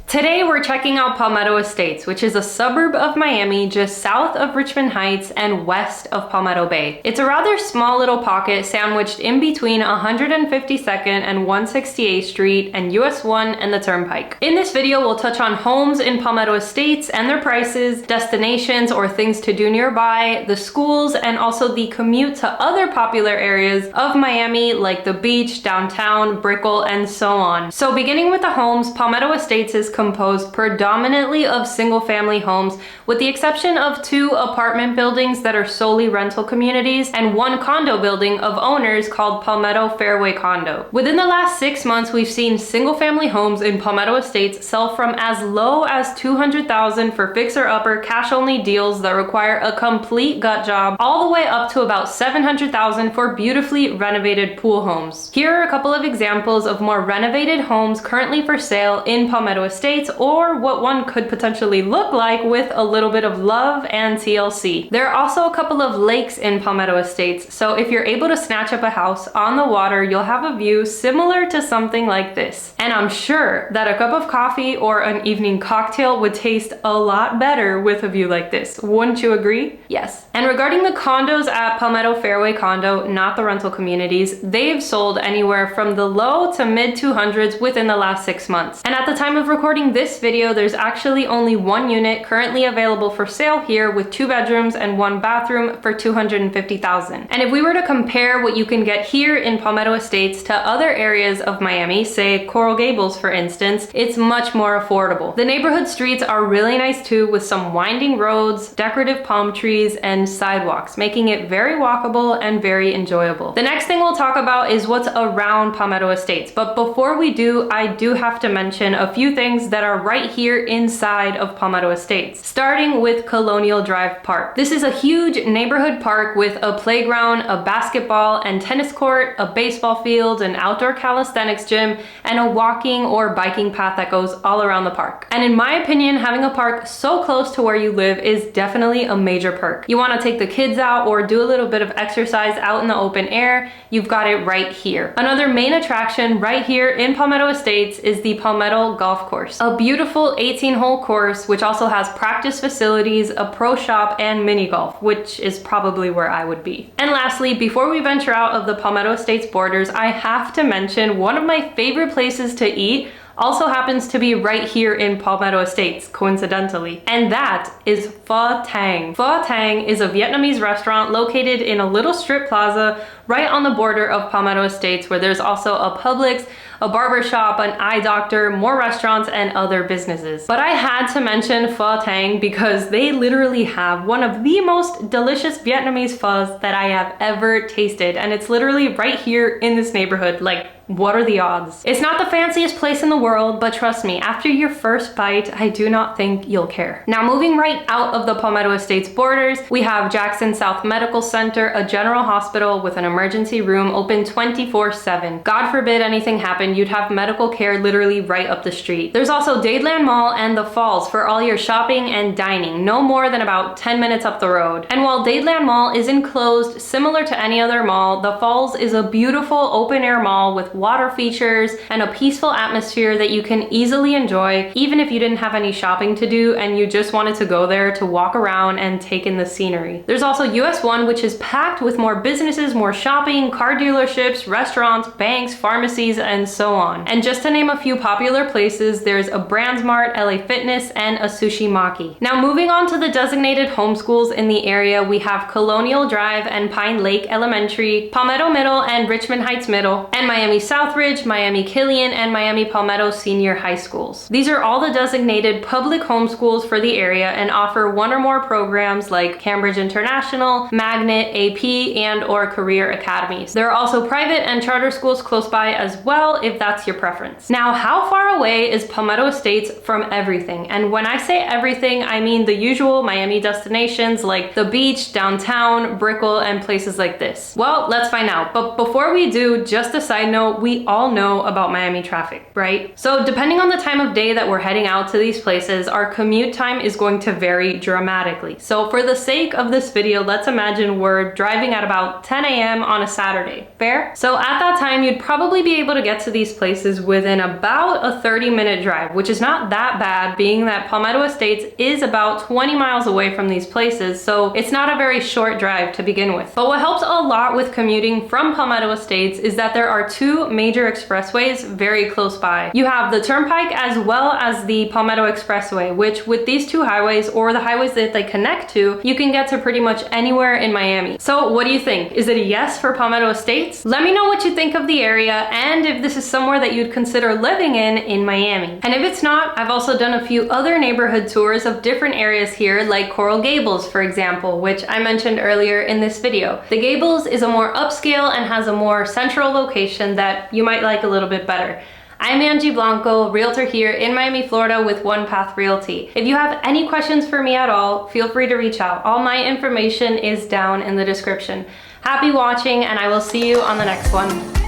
Today we're checking out Palmetto Estates, which is a suburb of Miami just south of Richmond Heights and west of Palmetto Bay. It's a rather small little pocket sandwiched in between 152nd and 168th Street and US 1 and the Turnpike. In this video, we'll touch on homes in Palmetto Estates and their prices, destinations or things to do nearby, the schools, and also the commute to other popular areas of Miami like the beach, downtown, Brickell, and so on. So beginning with the homes, Palmetto Estates is composed predominantly of single-family homes, with the exception of 2 apartment buildings that are solely rental communities and 1 condo building of owners called Palmetto Fairway Condo. Within the last 6 months, we've seen single-family homes in Palmetto Estates sell from as low as $200,000 for fixer-upper cash-only deals that require a complete gut job, all the way up to about $700,000 for beautifully renovated pool homes. Here are a couple of examples of more renovated homes currently for sale in Palmetto Estates, or what one could potentially look like with a little bit of love and TLC. There are also a couple of lakes in Palmetto Estates, so if you're able to snatch up a house on the water, you'll have a view similar to something like this. And I'm sure that a cup of coffee or an evening cocktail would taste a lot better with a view like this. Wouldn't you agree? Yes. And regarding the condos at Palmetto Fairway Condo, not the rental communities, they've sold anywhere from the low to mid 200s within the last 6 months. And at the time of recording this video, there's actually only 1 unit currently available for sale here with 2 bedrooms and 1 bathroom for $250,000. And if we were to compare what you can get here in Palmetto Estates to other areas of Miami, say Coral Gables for instance, it's much more affordable. The neighborhood streets are really nice too, with some winding roads, decorative palm trees, and sidewalks, making it very walkable and very enjoyable. The next thing we'll talk about is what's around Palmetto Estates, but before we do, I do have to mention a few things that are right here inside of Palmetto Estates, starting with Colonial Drive Park. This is a huge neighborhood park with a playground, a basketball and tennis court, a baseball field, an outdoor calisthenics gym, and a walking or biking path that goes all around the park. And in my opinion, having a park so close to where you live is definitely a major perk. You want to take the kids out or do a little bit of exercise out in the open air, you've got it right here. Another main attraction right here in Palmetto Estates is the Palmetto Golf Course, a beautiful 18-hole course which also has practice facilities, a pro shop, and mini golf, which is probably where I would be. And lastly, before we venture out of the Palmetto Estates borders, I have to mention one of my favorite places to eat also happens to be right here in Palmetto Estates, coincidentally, and that is Pho Tang. Pho Tang is a Vietnamese restaurant located in a little strip plaza right on the border of Palmetto Estates, where there's also a Publix, a barber shop, an eye doctor, more restaurants, and other businesses. But I had to mention Pho Tang because they literally have one of the most delicious Vietnamese phos that I have ever tasted, and it's literally right here in this neighborhood. Like, what are the odds? It's not the fanciest place in the world, but trust me, after your first bite, I do not think you'll care. Now, moving right out of the Palmetto Estates borders, we have Jackson South Medical Center, a general hospital with an emergency room open 24/7. God forbid anything happened, you'd have medical care literally right up the street. There's also Dadeland Mall and the Falls for all your shopping and dining, no more than about 10 minutes up the road. And while Dadeland Mall is enclosed similar to any other mall, the Falls is a beautiful open-air mall with water features and a peaceful atmosphere that you can easily enjoy even if you didn't have any shopping to do and you just wanted to go there to walk around and take in the scenery. There's also US 1, which is packed with more businesses, more shopping, car dealerships, restaurants, banks, pharmacies, and so on. And just to name a few popular places, there's a BrandsMart, LA Fitness, and a Sushi Maki. Now, moving on to the designated homeschools in the area, we have Colonial Drive and Pine Lake Elementary, Palmetto Middle and Richmond Heights Middle, and Miami Southridge, Miami Killian, and Miami Palmetto Senior High Schools. These are all the designated public homeschools for the area and offer 1 or more programs like Cambridge International, Magnet, AP, and or career academies. There are also private and charter schools close by as well if that's your preference. Now, how far away is Palmetto Estates from everything? And when I say everything, I mean the usual Miami destinations like the beach, downtown, Brickell, and places like this. Well, let's find out. But before we do, just a side note, we all know about Miami traffic, right? So depending on the time of day that we're heading out to these places, our commute time is going to vary dramatically. So for the sake of this video, let's imagine we're driving at about 10 a.m. on a Saturday. Fair? So at that time, you'd probably be able to get to the these places within about a 30-minute drive, which is not that bad, being that Palmetto Estates is about 20 miles away from these places, so it's not a very short drive to begin with. But what helps a lot with commuting from Palmetto Estates is that there are two major expressways very close by. You have the Turnpike as well as the Palmetto Expressway, which with these two highways, or the highways that they connect to, you can get to pretty much anywhere in Miami. So what do you think? Is it a yes for Palmetto Estates? Let me know what you think of the area and if this is somewhere that you'd consider living in Miami. And if it's not, I've also done a few other neighborhood tours of different areas here, like Coral Gables, for example, which I mentioned earlier in this video. The Gables is a more upscale and has a more central location that you might like a little bit better. I'm Angie Blanco, realtor here in Miami, Florida with One Path Realty. If you have any questions for me at all, feel free to reach out. All my information is down in the description. Happy watching, and I will see you on the next one.